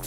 We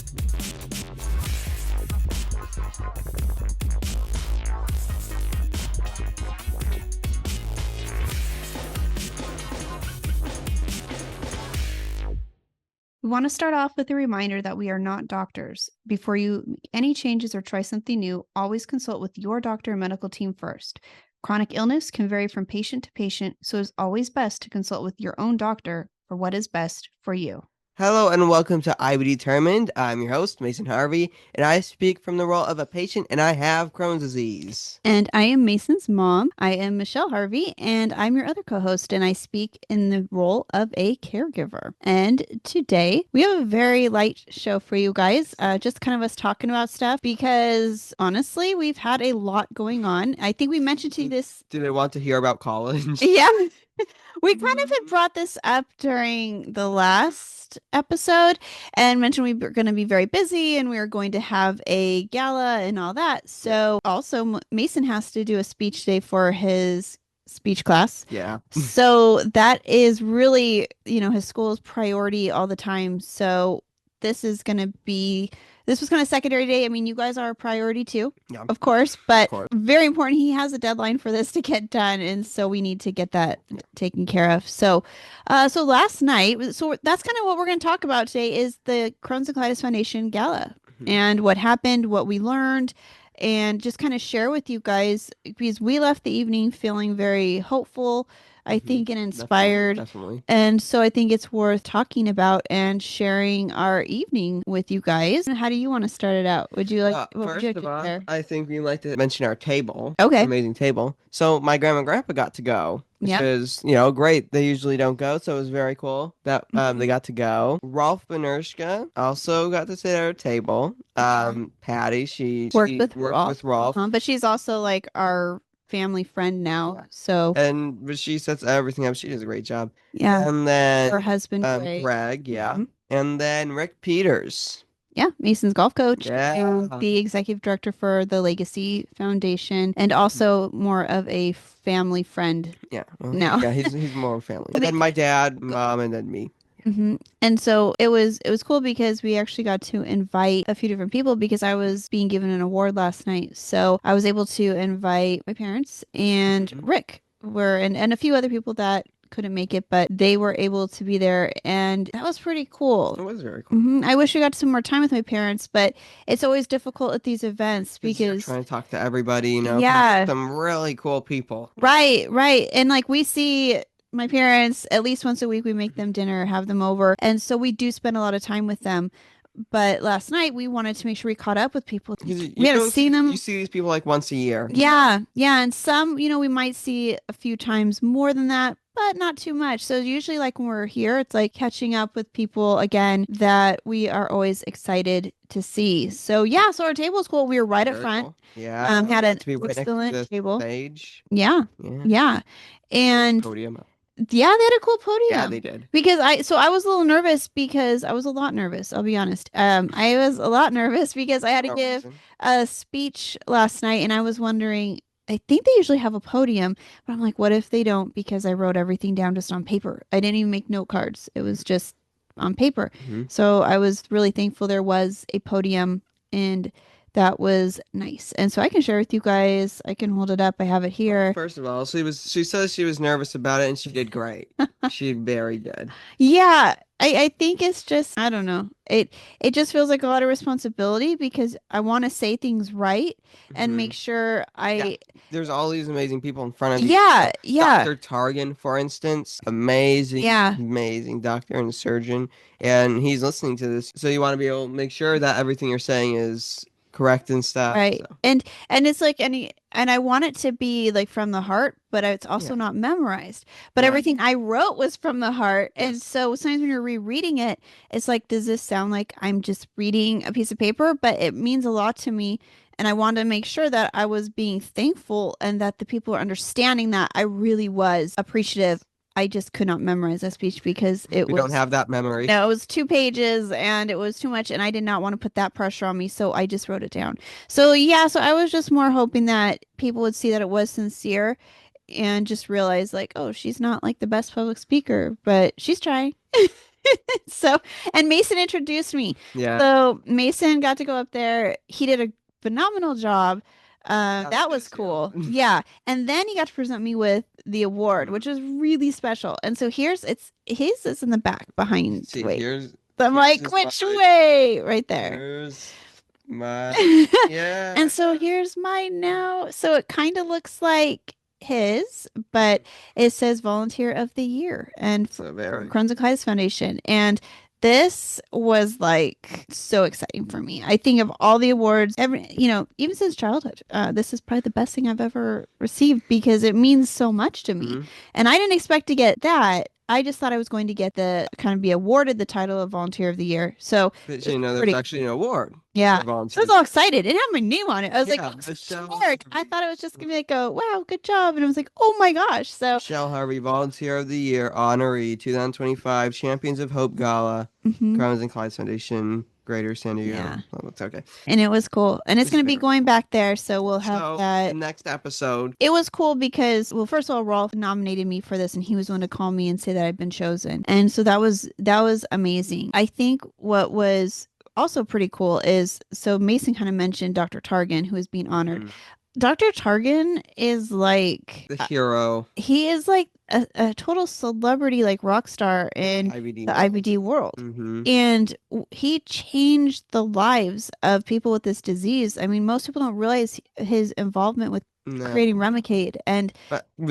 want to start off with a reminder that we are not doctors. Before you make any changes or try something new, always consult with your doctor and medical team first. Chronic illness can vary from patient to patient, so it's always best to consult with your own doctor for what is best for you. Hello and welcome to I Be Determined. I'm your host, Mason Harvey, and I speak from the role of a patient, and I have Crohn's disease. And I am Mason's mom. I am Michelle Harvey, and I'm your other co-host, and I speak in the role of a caregiver. And today we have a very light show for you guys, just kind of us talking about stuff because honestly, we've had a lot going on. I think we mentioned to you this. Do they want to hear about college? Yeah. We kind of had brought this up during the last episode and mentioned we were going to be very busy and we were going to have a gala and all that. So also Mason has to do a speech day for his speech class. Yeah. So that is really, his school's priority all the time. So this was kind of secondary day. I mean, you guys are a priority too, of course, but very important. He has a deadline for this to get done. And so we need to get that taken care of. So last night, so that's kind of what we're going to talk about today is the Crohn's and Colitis Foundation Gala and what happened, what we learned, and just kind of share with you guys because we left the evening feeling very hopeful, I think, and inspired. Definitely. And so I think it's worth talking about and sharing our evening with you guys. How do you want to start it out? Would you like, first of all, I think we'd like to mention our table. Okay. Amazing table. So my grandma and grandpa got to go. Yeah. Which is, great. They usually don't go, so it was very cool that they got to go. Rolf and Ershka also got to sit at our table. Patty, she worked with Rolf. But she's also like our family friend now. Yeah. So but she sets everything up. She does a great job. Yeah. And then her husband Greg, and then Rick Peters. Yeah, Mason's golf coach. Yeah. And the executive director for the Legacy Foundation and also more of a family friend. Yeah. Now. Yeah, he's more family. And then my dad, mom, and then me. Mm-hmm. And so it was cool because we actually got to invite a few different people because I was being given an award last night. So I was able to invite my parents and Rick and a few other people that couldn't make it, but they were able to be there and that was pretty cool. It was very cool. Mm-hmm. I wish we got some more time with my parents, but it's always difficult at these events because you're trying to talk to everybody, Yeah. Some really cool people. Right. And like we see my parents at least once a week, we make them dinner, have them over. And so we do spend a lot of time with them. But last night we wanted to make sure we caught up with people. We haven't seen them. You see these people like once a year. Yeah. And some, we might see a few times more than that, but not too much. So usually like when we're here, it's like catching up with people again that we are always excited to see. So yeah, so our table is cool. We were right up front. Cool. Yeah. Had an to be right excellent next to the table. Stage. Yeah. And podium. Yeah, they had a cool podium. Yeah, they did. Because I was a little nervous because I was a lot nervous, I'll be honest. I was a lot nervous because I had to give a speech last night and I was wondering, I think they usually have a podium, but I'm like, what if they don't? Because I wrote everything down just on paper. I didn't even make note cards. It was just on paper. So I was really thankful there was a podium and that was nice. And so I can share with you guys. I can hold it up. I have it here. First of all, she says she was nervous about it and she did great. She did very good. Yeah. I think it's just, I don't know. It just feels like a lot of responsibility because I want to say things right and make sure There's all these amazing people in front of you. Yeah. Dr. Targan, for instance, amazing doctor and surgeon, and he's listening to this. So you want to be able to make sure that everything you're saying is correct and stuff. Right. So. And it's like and I want it to be like from the heart, but it's also not memorized. But everything I wrote was from the heart. Yes. And so sometimes when you're rereading it, it's like, does this sound like I'm just reading a piece of paper? But it means a lot to me. And I wanted to make sure that I was being thankful and that the people are understanding that I really was appreciative. I just could not memorize that speech because we don't have that memory. No, it was 2 pages and it was too much and I did not want to put that pressure on me. So I just wrote it down. So so I was just more hoping that people would see that it was sincere and just realize like, oh, she's not like the best public speaker, but she's trying. So, and Mason introduced me. Yeah. So Mason got to go up there. He did a phenomenal job. That was cool. Yeah. And then he got to present me with the award, which was really special. And so his is in the back behind. See, wait. here's So I'm like, which way? Right there. Here's my yeah. And so here's mine now. So it kind of looks like his, but it says Volunteer of the Year and So very Crohn's and Colitis Foundation. And this was like so exciting for me. I think of all the awards, even since childhood, this is probably the best thing I've ever received because it means so much to me. And I didn't expect to get that. I just thought I was going to get be awarded the title of Volunteer of the Year. So, but there's actually an award. Yeah. I was all excited. It didn't have my name on it. I was like, I thought it was just going to be like, wow, good job. And I was like, oh my gosh. So, Michelle Harvey, Volunteer of the Year, honoree, 2025 Champions of Hope Gala, Crohn's and Colitis Foundation, Greater San Diego. Yeah. Oh, that's okay. And it was cool. And it's going to be going back there. So we'll have that. The next episode. It was cool because, well, first of all, Rolf nominated me for this and he was one to call me and say that I'd been chosen. And so that was amazing. I think what was also pretty cool is, so Mason kind of mentioned Dr. Targan, who is being honored. Dr. Targan is like the hero. He is like a total celebrity, like rock star in the IBD world. And he changed the lives of people with this disease. I mean, most people don't realize his involvement with creating Remicade.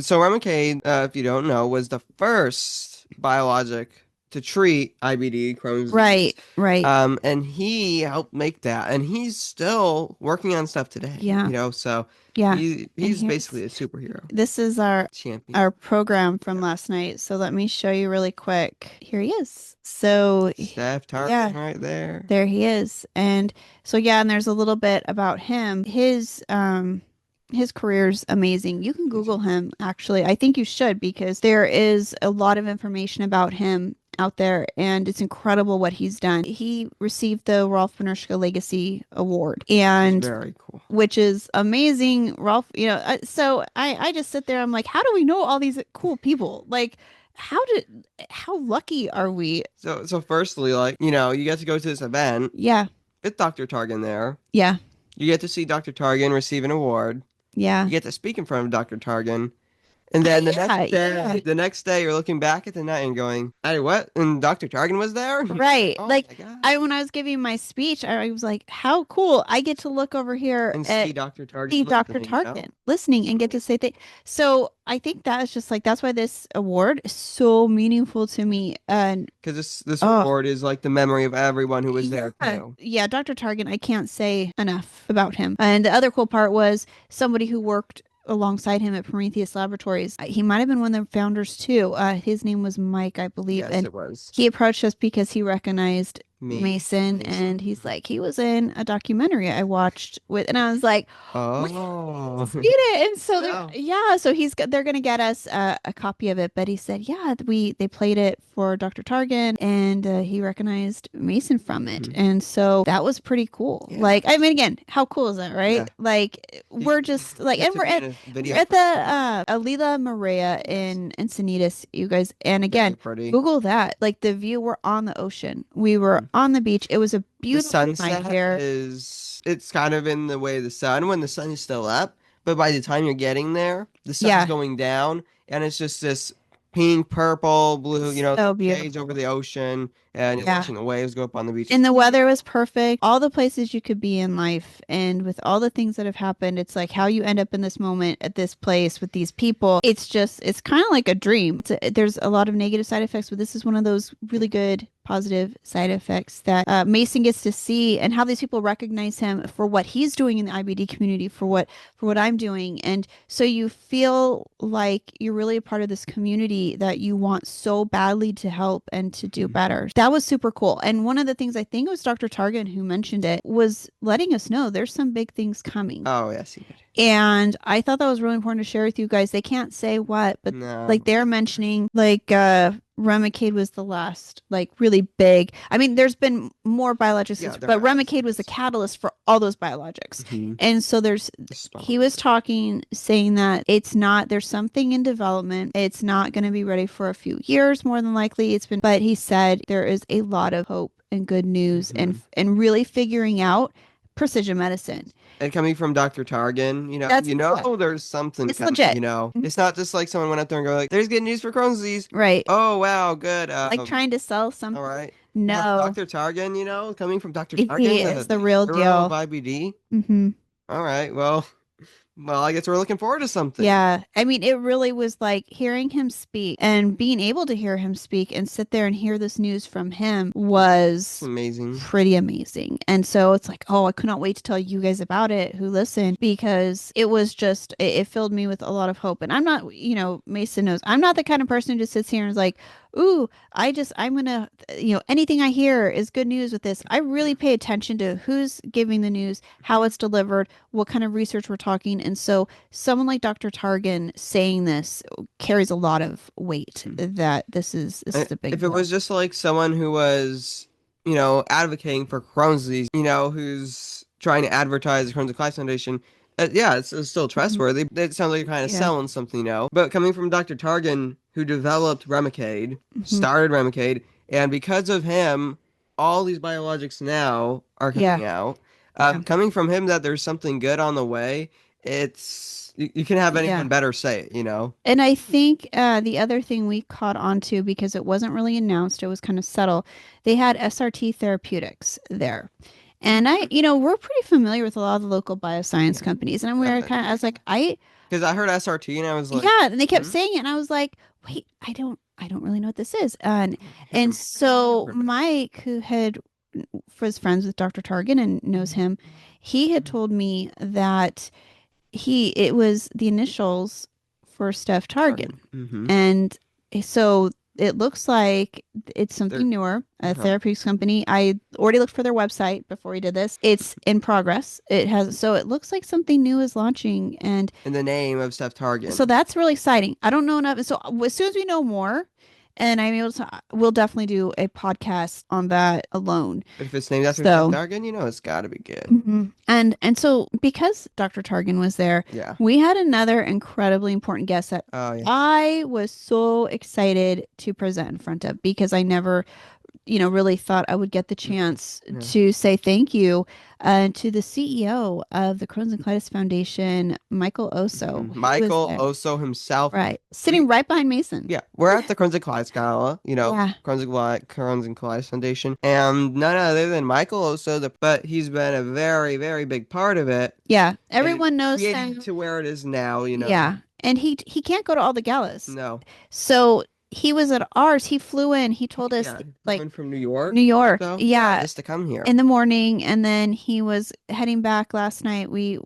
So Remicade, if you don't know, was the first biologic to treat IBD, Crohn's disease. Right. And he helped make that, and he's still working on stuff today. Yeah. So yeah, he's basically a superhero. This is our champion, our program from last night. So let me show you really quick. Here he is. So Steph Targan right there. There he is. And so and there's a little bit about him. His career's amazing. You can Google him, actually. I think you should, because there is a lot of information about him out there, and it's incredible what he's done. He received the Rolf Benirschke Legacy Award, and very cool, which is amazing. Rolf, so I just sit there. I'm like, how do we know all these cool people? Like, how lucky are we? So firstly, like, you get to go to this event. Yeah. With Dr. Targan there. Yeah. You get to see Dr. Targan receive an award. Yeah. You get to speak in front of Dr. Targan. And then the next day, you're looking back at the night and going, "Hey, what?" And Dr. Targan was there, right? Oh, like, when I was giving my speech, I was like, "How cool! I get to look over here and see Dr. Targan, listening, and get to say things." So I think that is just like, that's why this award is so meaningful to me, and because this award is like the memory of everyone who was there too. Yeah, Dr. Targan, I can't say enough about him. And the other cool part was somebody who worked alongside him at Prometheus Laboratories. He might have been one of the founders too. His name was Mike, I believe. Yes, and it was. He approached us because he recognized Mason, and he's like, he was in a documentary I watched with, and I was like, oh, read it. And so they're gonna get us a copy of it. But he said, they played it for Dr. Targan, and he recognized Mason from it, and so that was pretty cool. Yeah. Like, I mean, again, how cool is that, right? Yeah. Like, we're just like, and we're at the Alila Maria in Encinitas, you guys, and again, Google that. Like, the view, we're on the ocean. We were on the beach. It was a beautiful night here. It's kind of in the way of the sun when the sun is still up, but by the time you're getting there, the sun's going down, and it's just this pink, purple, blue, so shades over the ocean, and you're watching the waves go up on the beach. And the weather was perfect. All the places you could be in life, and with all the things that have happened, it's like how you end up in this moment at this place with these people. It's kind of like a dream. There's a lot of negative side effects, but this is one of those really good positive side effects that Mason gets to see, and how these people recognize him for what he's doing in the IBD community, for what I'm doing. And so you feel like you're really a part of this community that you want so badly to help and to do better. That was super cool. And one of the things, I think it was Dr. Targan who mentioned it, was letting us know there's some big things coming. Oh, yes, he did. And I thought that was really important to share with you guys. They can't say what, but No. like they're mentioning like Remicade was the last like really big. I mean, there's been more biologics, Yeah, but Remicade was the catalyst for all those biologics. And so he was talking, saying that it's not, there's something in development. It's not going to be ready for a few years, more than likely. But he said there is a lot of hope and good news and really figuring out precision medicine. And coming from Dr. Targan, there's something It's coming, legit. It's not just like someone went out there and go like, there's good news for Crohn's disease. Right. Oh, wow, good. Like trying to sell something. All right. No. Dr. Targan, coming from Dr. He Targan, is the real hero deal. of IBD. Mm-hmm. All right. Well, I guess we're looking forward to something. Yeah. I mean, it really was like hearing him speak and being able to hear him speak and sit there and hear this news from him was amazing. Pretty amazing. And so it's like, oh, I could not wait to tell you guys about it who listened because it was just, it filled me with a lot of hope. And I'm not, Mason knows, I'm not the kind of person who just sits here and is like, ooh, I'm going to, anything I hear is good news with this. I really pay attention to who's giving the news, how it's delivered, what kind of research we're talking. And so someone like Dr. Targan saying this carries a lot of weight that this is a big If deal. it was just like someone who was, advocating for Crohn's disease, who's trying to advertise the Crohn's and Colitis Foundation, yeah, it's still trustworthy. It sounds like you're kind of selling something, But coming from Dr. Targan, who developed Remicade, started Remicade, and because of him, all these biologics now are coming out. Coming from him that there's something good on the way, you can have anyone better say it, And I think the other thing we caught on to, because it wasn't really announced, it was kind of subtle, they had SRT Therapeutics there. And we're pretty familiar with a lot of the local bioscience companies. And I was like, because I heard SRT and I was like, yeah, and they kept saying it. And I was like, wait, I don't really know what this is. And so Mike, who was friends with Dr. Targan and knows him, he had told me that it was the initials for Steph Targan. And so it looks like it's something newer, a therapeutics company. I already looked for their website before we did this. It's in progress. So it looks like something new is launching and in the name of Steph Targan. So that's really exciting. I don't know enough. So as soon as we know more, and I'm able to, we'll definitely do a podcast on that alone. But if it's named after Steph Targan, it's got to be good. And so because Dr. Targan was there, we had another incredibly important guest that I was so excited to present in front of because I never really thought I would get the chance to say thank you to the CEO of the Crohn's and Colitis Foundation, Michael Oso. Michael Oso himself. Right. Sitting right behind Mason. Yeah. We're at the Crohn's and Colitis Gala, Crohn's and Colitis Foundation. And none other than Michael Oso, but he's been a very, very big part of it. Yeah. Everyone knows him. To where it is now, Yeah. And he can't go to all the galas. No. So he was at ours. He flew in. He told us from New York. So, just to come here in the morning, and then he was heading back last night. We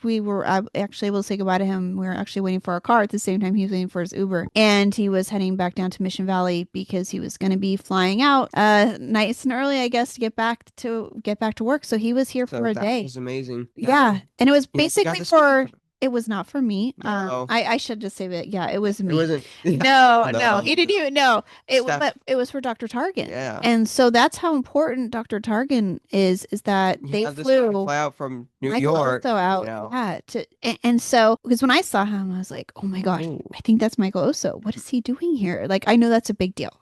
were actually able to say goodbye to him. We were actually waiting for our car at the same time he was waiting for his Uber, and he was heading back down to Mission Valley because he was going to be flying out nice and early, I guess, to get back to work. So he was here for a day. It was amazing. Yeah, and it was basically for. It was not for me. No. I should just say that. Yeah, it was me. It wasn't. No. He didn't even know. But it was for Dr. Targan. Yeah. And so that's how important Dr. Targan is that they flew out from New York. Out. And so because when I saw him, I was like, oh my gosh, I think that's Michael Oso. What is he doing here? Like, I know that's a big deal.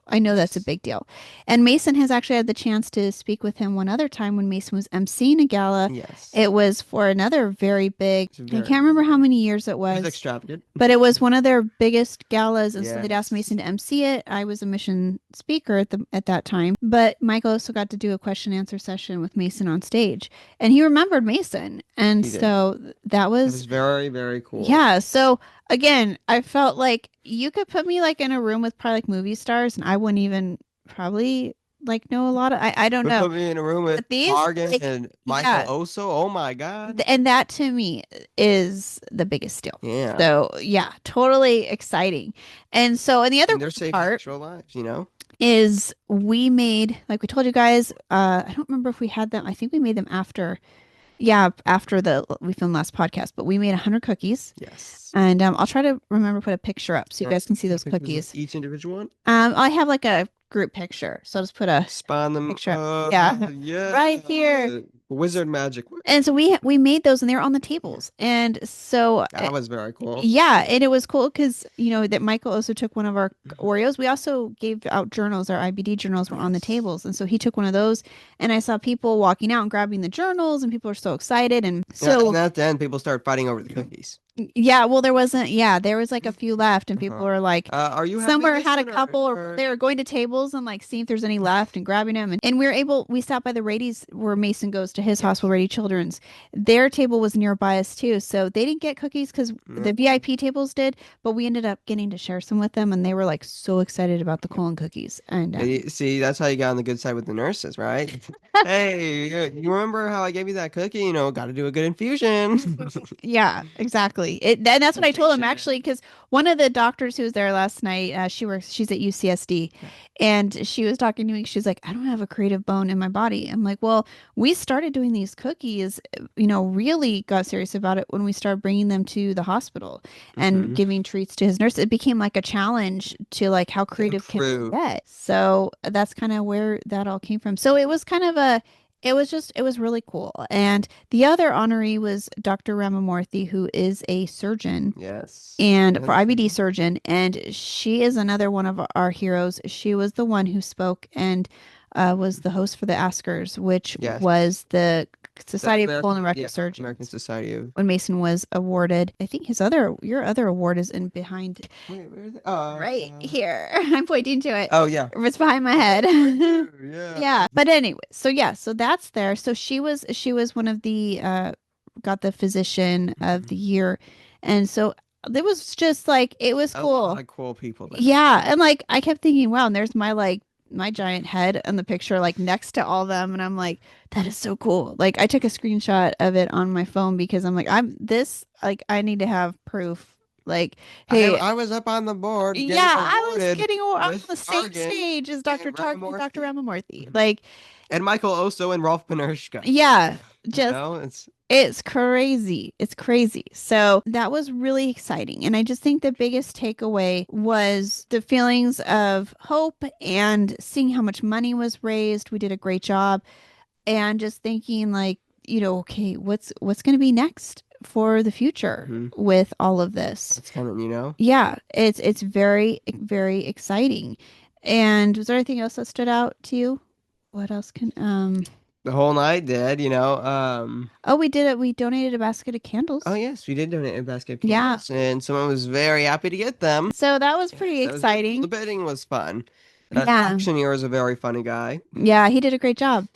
And Mason has actually had the chance to speak with him one other time when Mason was emceeing a gala. Yes. It was for another very big, I can't remember how many years it was. It was extravagant. But it was one of their biggest galas, and so they'd asked Mason to MC it. I was a mission speaker at that time, but Mike also got to do a question and answer session with Mason on stage, and he remembered Mason, and so that was very, very cool. Yeah. So again, I felt like you could put me like in a room with probably like movie stars, and I wouldn't even probably know a lot of I don't know. Put me in a room with Targan and Michael Oso. Oh my God. And that to me is the biggest deal. Yeah. So totally exciting. And so the other part lives, is we made, like we told you guys, I don't remember if we had them. I think we made them after Yeah, after we filmed last podcast, but we made 100 cookies. Yes. And I'll try to remember to put a picture up so you guys can see those cookies. Each individual one? I have like a group picture, so I'll just put a spawn them picture up. Yeah. Right here. Wizard magic. And so we made those and they were on the tables. And so that was very cool. Yeah, and it was cool because that Michael also took one of our Oreos. We also gave out journals. Our IBD journals were on the tables, and so he took one of those. And I saw people walking out and grabbing the journals, and people are so excited. And so and at the end, people started fighting over the cookies. Yeah, well, there wasn't. Yeah, there was like a few left, and people were like, "Are you?" Somewhere had a couple, or they were going to tables and like seeing if there's any left and grabbing them. And we stopped by the Rady's where Mason goes to his hospital, Rady Children's. Their table was nearby us too, so they didn't get cookies because the VIP tables did, but we ended up getting to share some with them, and they were like so excited about the Colon cookies. And see, that's how you got on the good side with the nurses, right? Hey, you remember how I gave you that cookie? Got to do a good infusion. Yeah, exactly. And that's what I told him actually, because one of the doctors who was there last night, she's at UCSD, and she was talking to me. She's like, I don't have a creative bone in my body. I'm like, well, we started doing these cookies, really got serious about it when we started bringing them to the hospital and giving treats to his nurse. It became like a challenge to like how creative can we get. So that's kind of where that all came from. So it was kind of it was really cool. And the other honoree was Dr. Ramamurthy, who is a surgeon. Yes. And for IBD surgeon. And she is another one of our heroes. She was the one who spoke and was the host for the Askers, which was the Society of Colon and Rectal Surgeons. American Society of. When Mason was awarded, I think your other award is in behind. Wait, where is it? Right here. I'm pointing to it. Oh yeah, it's behind my head. Yeah. Yeah. But anyway, so that's there. So she was one of the got the physician of the year, and so it was just like it was cool. Like cool people there. Yeah, and like I kept thinking, wow, and there's my giant head in the picture like next to all of them, and I'm like, that is so cool. Like I took a screenshot of it on my phone because I'm like, I need to have proof. Like, hey, I was up on the board. Yeah, I was getting on the same stage as Dr. Ramamurthy. Like, and Michael Oso and Rolf Panershka. Yeah, it's crazy. It's crazy. So that was really exciting. And I just think the biggest takeaway was the feelings of hope and seeing how much money was raised. We did a great job. And just thinking like, okay, what's going to be next for the future with all of this? It's kind of, Yeah, it's very, very exciting. And was there anything else that stood out to you? What else can the whole night did, Oh, we did it. We donated a basket of candles. Oh, yes, we did donate a basket of candles. Yeah. And someone was very happy to get them. So that was pretty exciting. The bidding was fun. The auctioneer is a very funny guy. Yeah, he did a great job.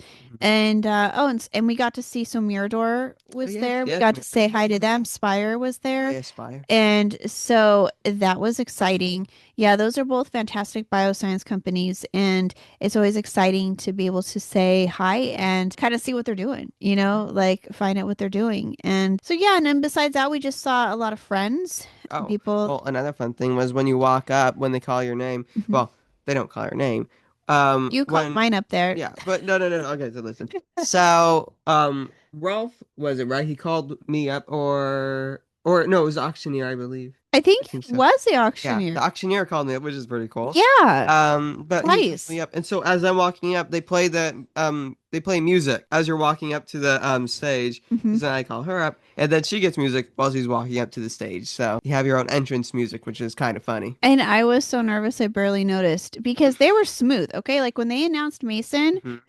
And and we got to see Mirador was there. We got to say hi to them. Spire was there. Yeah, Spire. And so that was exciting. Yeah, those are both fantastic bioscience companies, and it's always exciting to be able to say hi and kind of see what they're doing, like find out what they're doing. And so and then besides that, we just saw a lot of friends. People. Well, another fun thing was when you walk up, when they call your name. Well, they don't call your name. You called mine up there. Yeah, but no. Okay, so listen. So, Rolf, was it right? He called me up, or no, it was the auctioneer, I believe. I think so. Was the auctioneer. Yeah, the auctioneer called me up, which is pretty cool. Yeah. But nice. Me up, and so as I'm walking up, they play music as you're walking up to the stage. So then I call her up, and then she gets music while she's walking up to the stage. So you have your own entrance music, which is kind of funny. And I was so nervous I barely noticed because they were smooth. Okay, like when they announced Mason,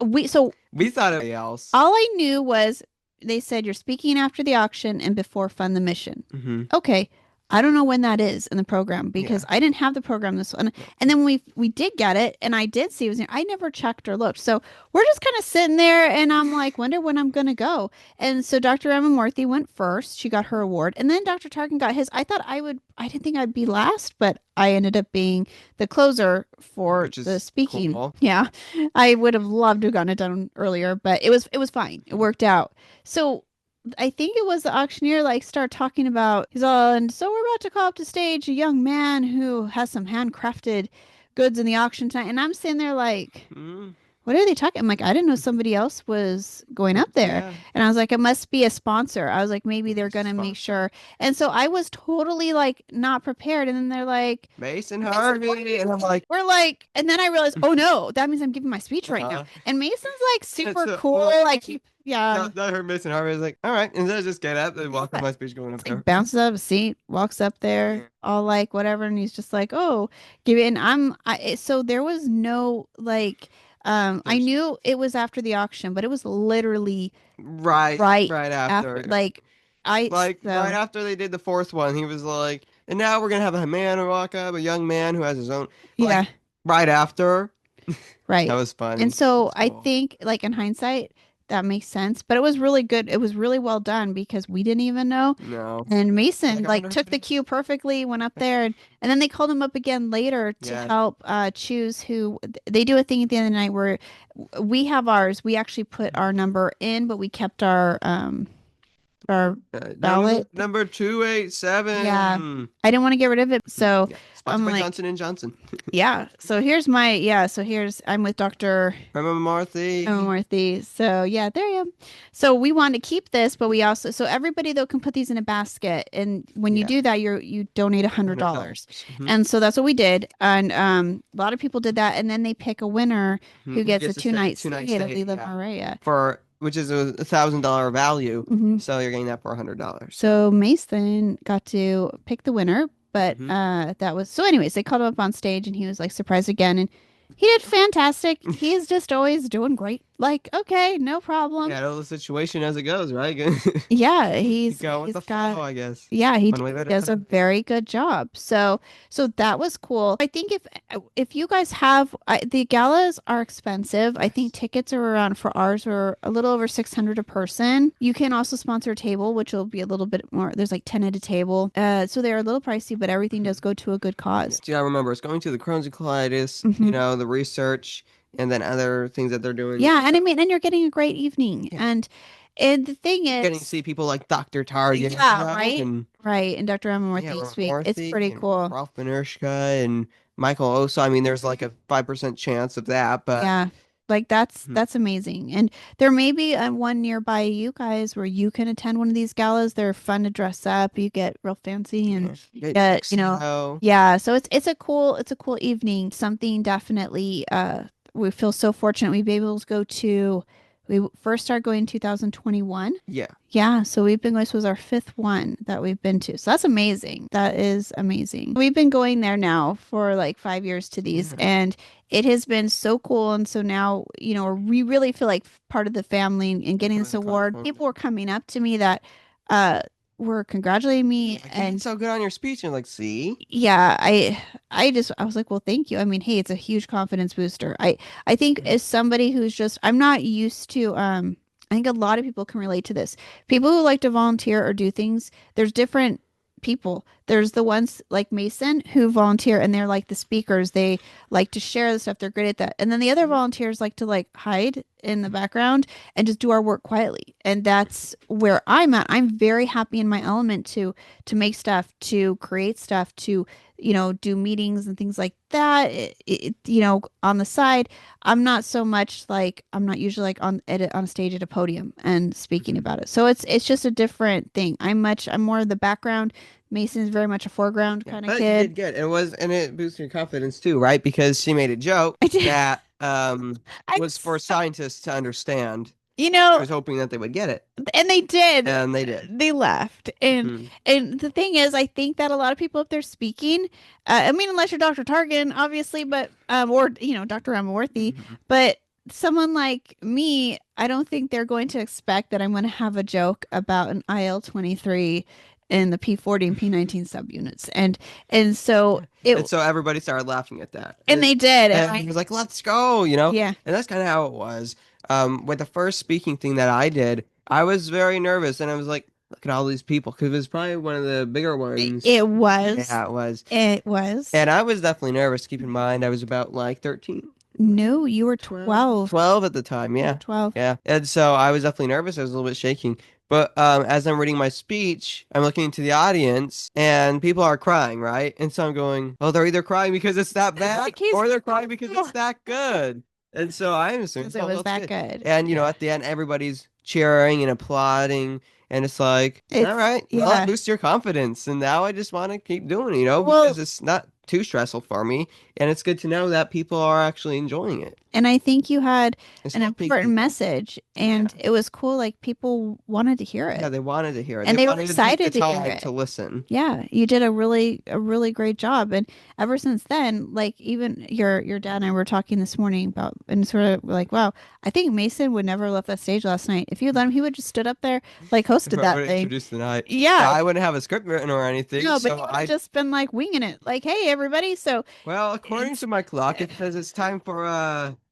we thought it was else. All I knew was they said you're speaking after the auction and before Fund the Mission. Okay. I don't know when that is in the program because I didn't have the program this one. And then we did get it, and I did see it was I never checked or looked. So we're just kind of sitting there, and I'm like, wonder when I'm gonna go. And so Dr. Ramamurthy went first. She got her award, and then Dr. Tarkin got his. I didn't think I'd be last, but I ended up being the closer for the speaking. Cool. Yeah, I would have loved to have gotten it done earlier, but it was fine. It worked out. So I think it was the auctioneer start talking about and so we're about to call up to stage a young man who has some handcrafted goods in the auction tonight, and I'm sitting there like what are they talking? I'm like, I didn't know somebody else was going up there. Yeah. And I was like, it must be a sponsor. I was like, maybe they're going to make sure. And so I was totally like not prepared. And then they're like, Mason Harvey. And I'm like, we're like, and then I realized, oh no, that means I'm giving my speech right now. And Mason's like super cool. Like, yeah. I heard Mason Harvey. I was like, all right. And then I just get up and walk on my speech going up there. Like bounces out of a seat, walks up there, all like whatever. And he's just like, oh, give it. And so there was no like, I knew it was after the auction, but it was literally right after. Like right after they did the fourth one, he was like, and now we're gonna have a man walk up, a young man who has his own. Like, right after. Right. That was fun. And so I think, like in hindsight, that makes sense. But it was really good. It was really well done because we didn't even know. No. And Mason like took the cue perfectly, went up there, and then they called him up again later to help choose who. They do a thing at the end of the night where we have ours. We actually put our number in, but we kept our ballot number 287. Yeah, I didn't want to get rid of it, so I'm like Johnson and Johnson. Yeah, so here's I'm with Dr. Emma Marthy. So yeah, there you go. So we want to keep this, but we also everybody though can put these in a basket, and when you do that, you donate $100, and so that's what we did, and a lot of people did that, and then they pick a winner who gets a two-night stay at Lila Maria for. Which is a $1,000 value. So you're getting that for $100. So Mason got to pick the winner, but that was so. Anyways, they called him up on stage, and he was like surprised again, and he did fantastic. He's just always doing great. Like, okay, no problem. Yeah, know the situation as it goes, right? Yeah, he's got flow, I guess. Yeah, he does a very good job. So that was cool. I think if you guys have the galas are expensive. I think tickets are around for ours are a little over 600 a person. You can also sponsor a table, which will be a little bit more. There's like 10 at a table. So they're a little pricey, but everything does go to a good cause. Yeah, remember it's going to the Crohn's and Colitis, the research. And then other things that they're doing. Yeah, and I mean, and you're getting a great evening. And the thing is, getting to see people like Dr. Target. Yeah, right. And Dr. Emma Marthy speak. It's pretty cool. Ralph Benershka and Michael Oso. I mean, there's like a 5% chance of that, but yeah. Like that's amazing. And there may be one nearby you guys where you can attend one of these galas. They're fun to dress up. You get real fancy and get, yeah. So it's a cool evening. Something definitely we feel so fortunate we've been able to go to. We first started going in 2021. Yeah. So we've been going. This was our 5th one that we've been to. So that's amazing. That is amazing. We've been going there now for like 5 years to these, and it has been so cool. And so now, we really feel like part of the family and getting this award. People were coming up to me that were congratulating me and so good on your speech, and like, see, yeah, I was like, well, thank you. I mean, hey, it's a huge confidence booster. I think as somebody who's just, I'm not used to I think a lot of people can relate to this. People who like to volunteer or do things, there's different people. There's the ones like Mason who volunteer and they're like the speakers. They like to share the stuff. They're great at that. And then the other volunteers like to like hide in the background and just do our work quietly. And that's where I'm at. I'm very happy in my element to make stuff, to create stuff, to do meetings and things like that. On the side, I'm not so much like, I'm not usually like on a stage at a podium and speaking about it. So it's just a different thing. I'm more of the background. Mason's very much a foreground kind of kid. You did good. It boosted your confidence too, right? Because she made a joke that was for scientists to understand. I was hoping that they would get it. And they did. And they did. They left. And the thing is, I think that a lot of people, if they're speaking, I mean, unless you're Dr. Targan, obviously, but, or, Dr. Emma Worthy, but someone like me, I don't think they're going to expect that I'm going to have a joke about an IL-23 in the P40 and P19 subunits. And so so everybody started laughing at that. And they did. And I was like, let's go, Yeah. And that's kind of how it was. With the first speaking thing that I did, I was very nervous, and I was like, look at all these people, because it was probably one of the bigger ones. It was. Yeah, it was. It was. And I was definitely nervous. Keep in mind, I was about like 13. No, you were 12. 12 at the time, yeah. 12. Yeah. And so I was definitely nervous. I was a little bit shaking. But as I'm reading my speech, I'm looking into the audience, and people are crying, right? And so I'm going, oh, they're either crying because it's that bad, or they're crying because it's that good. And so I assumed, Because it was that good. And at the end, everybody's cheering and applauding, and it's like, all right, well, that boosts your confidence, and now I just want to keep doing it, because it's not too stressful for me, and it's good to know that people are actually enjoying it. And I think you had an important message, and it was cool. Like people wanted to hear it. Yeah, they wanted to hear it, and they were excited to hear it. To listen. Yeah, you did a really great job. And ever since then, like even your dad and I were talking this morning about, and sort of like, wow, I think Mason would never have left that stage last night. If you let him, he would just stood up there, like hosted that thing. Introduced the night. Yeah, I wouldn't have a script written or anything. No, but so I've just been like winging it, like, hey, everybody. So, well, according to my clock, it says it's time for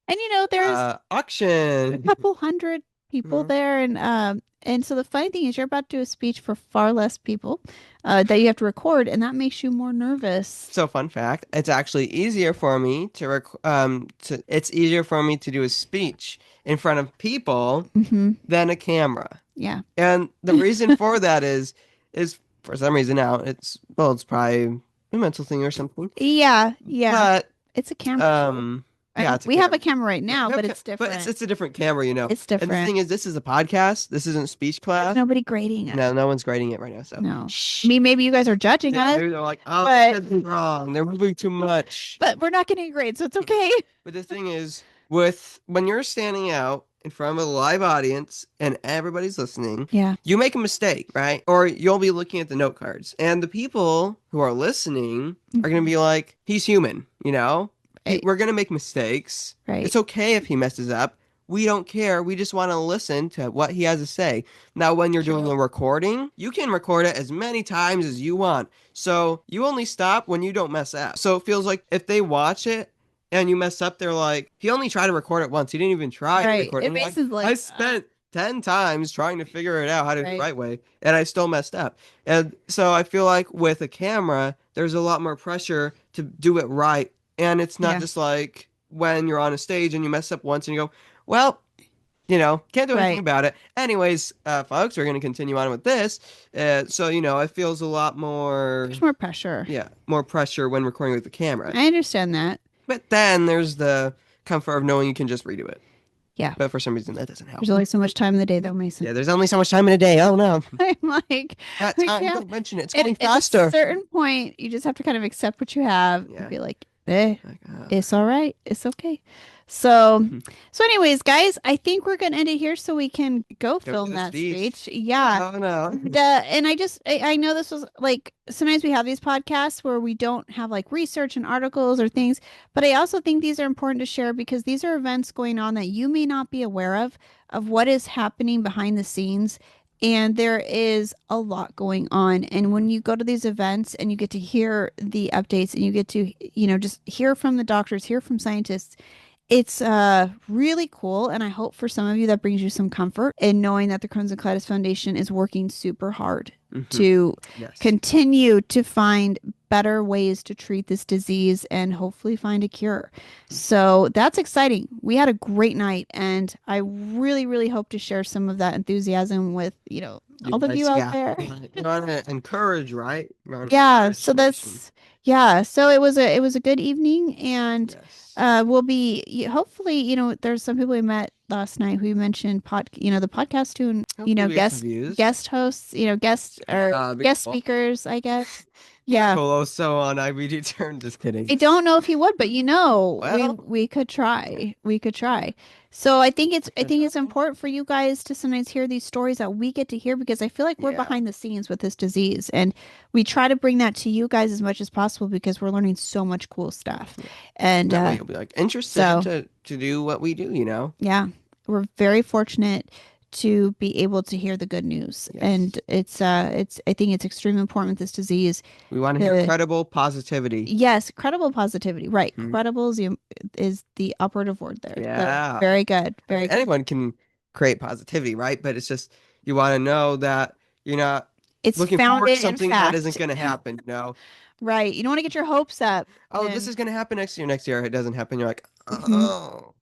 and there's auction. A couple hundred people there, and so the funny thing is, you're about to do a speech for far less people that you have to record, and that makes you more nervous. So, fun fact: it's actually easier for me it's easier for me to do a speech in front of people than a camera. Yeah, and the reason for that is for some reason now it's probably a mental thing or something. Yeah, but it's a camera. Yeah, we have a camera right now, but it's different. But it's a different camera, It's different. And the thing is, this is a podcast. This isn't speech class. There's nobody grading it. No one's grading it right now. So no. I mean, maybe you guys are judging us. They're like, oh, that's wrong. They're moving too much. But we're not getting a grade, so it's okay. But the thing is, when you're standing out in front of a live audience and everybody's listening, you make a mistake, right? Or you'll be looking at the note cards, and the people who are listening are going to be like, he's human, We're going to make mistakes. Right. It's okay if he messes up. We don't care. We just want to listen to what he has to say. Now, when you're doing a recording, you can record it as many times as you want. So you only stop when you don't mess up. So it feels like if they watch it and you mess up, they're like, he only tried to record it once. He didn't even try to record it. I spent 10 times trying to figure it out how to do it the right way, and I still messed up. And so I feel like with a camera, there's a lot more pressure to do it right. And it's not just like when you're on a stage and you mess up once and you go, well, can't do anything about it. Anyways, folks, we're going to continue on with this. So, it feels a lot more... There's more pressure. Yeah, more pressure when recording with the camera. I understand that. But then there's the comfort of knowing you can just redo it. Yeah. But for some reason, that doesn't help. There's only so much time in the day, though, Mason. Yeah, there's only so much time in a day. Oh, no. I'm like... That time, don't mention it. It's going faster. At a certain point, you just have to kind of accept what you have and be like, it's all right. It's okay. So anyways, guys, I think we're gonna end it here so we can go film that speech. Yeah. Oh no. And I know this was like, sometimes we have these podcasts where we don't have like research and articles or things, but I also think these are important to share because these are events going on that you may not be aware of what is happening behind the scenes. And there is a lot going on. And when you go to these events and you get to hear the updates and you get to, just hear from the doctors, hear from scientists, it's really cool. And I hope for some of you that brings you some comfort in knowing that the Crohn's and Colitis Foundation is working super hard to continue to find better ways to treat this disease and hopefully find a cure. So that's exciting. We had a great night, and I really, really hope to share some of that enthusiasm with, all of you out there. You want to encourage, right? Yeah. So so it was a good evening, and we'll be hopefully, there's some people we met last night who mentioned the podcast too, and guest hosts, guest speakers, I guess. Yeah. Coloso on IBD turn. Just kidding. I don't know if he would, but we could try. We could try. So I think it's important for you guys to sometimes hear these stories that we get to hear, because I feel like we're behind the scenes with this disease, and we try to bring that to you guys as much as possible because we're learning so much cool stuff. And you'll be like interested to do what we do, Yeah. We're very fortunate to be able to hear the good news. And it's I think it's extremely important with this disease. We want to hear credible positivity. Yes, credible positivity. Right. Credible is the operative word there. Yeah. Very good. Very good. Anyone can create positivity, right? But it's just, you want to know that you're not looking forward to something that isn't going to happen, Right. You don't want to get your hopes up. Oh, this is going to happen next year. Next year it doesn't happen. You're like, oh,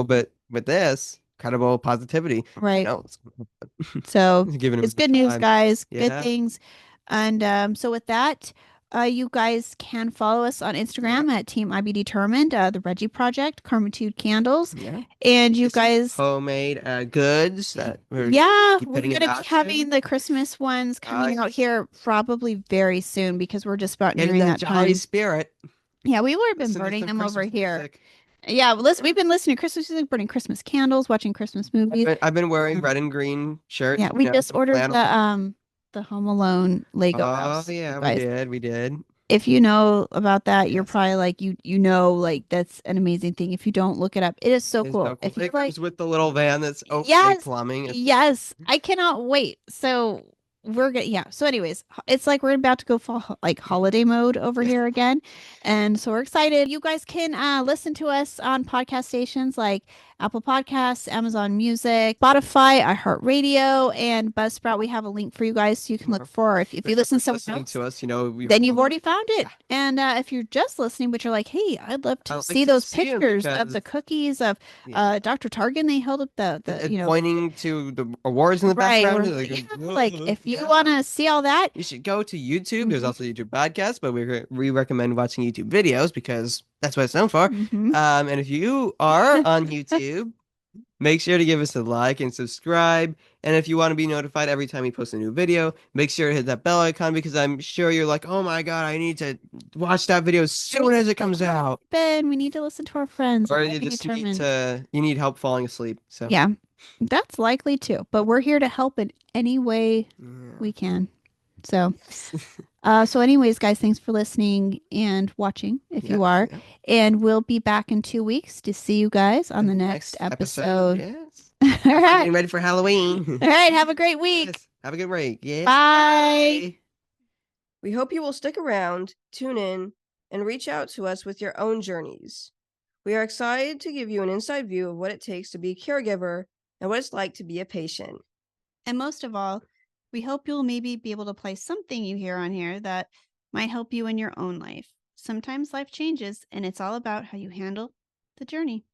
but with this, credible positivity. Right. So it's good news, guys. Good things. And so with that, You guys can follow us on Instagram at Team IB Determined, the Reggie Project, Karmatude Candles. Yeah. And you guys homemade goods that we're going to be having the Christmas ones coming out here probably very soon because we're just about nearing that jolly time. spirit. Yeah, we would have been burning them over here. Music. Yeah, we've been listening to Christmas music, burning Christmas candles, watching Christmas movies. I've been wearing red and green shirts. Yeah, we just ordered the Home Alone Lego house. Oh yeah, we did. If you know about that, you're probably like like that's an amazing thing. If you don't, look it up. It is so cool. So cool. If you comes with the little van that's plumbing. Yes, I cannot wait. So we're good. So anyways, it's like we're about to go fall holiday mode over here again, and so we're excited. You guys can listen to us on podcast stations like Apple Podcasts, Amazon Music, Spotify, iHeartRadio, and Buzzsprout. We have a link for you guys so you can look for if you listen to someone else, to us, then you've already found it. And if you're just listening, but you're like, hey, I'd love to see those pictures of the cookies of Dr. Targan. They held up the pointing to the awards in the background. If you want to see all that, you should go to YouTube. There's also YouTube podcasts, but we recommend watching YouTube videos because that's what it's known for. And if you are on YouTube, make sure to give us a like and subscribe. And if you want to be notified every time we post a new video, make sure to hit that bell icon because I'm sure you're like, oh my God, I need to watch that video as soon as it comes out. Ben, we need to listen to our friends. Or you just need help falling asleep. So yeah, that's likely too. But we're here to help in any way we can. So, so anyways, guys, thanks for listening and watching if you are. Yeah. And we'll be back in 2 weeks to see you guys on the next episode. Yes. All right. Getting ready for Halloween. All right. Have a great week. Yes. Have a good week. Yeah. Bye. We hope you will stick around, tune in, and reach out to us with your own journeys. We are excited to give you an inside view of what it takes to be a caregiver and what it's like to be a patient. And most of all, we hope you'll maybe be able to apply something you hear on here that might help you in your own life. Sometimes life changes, and it's all about how you handle the journey.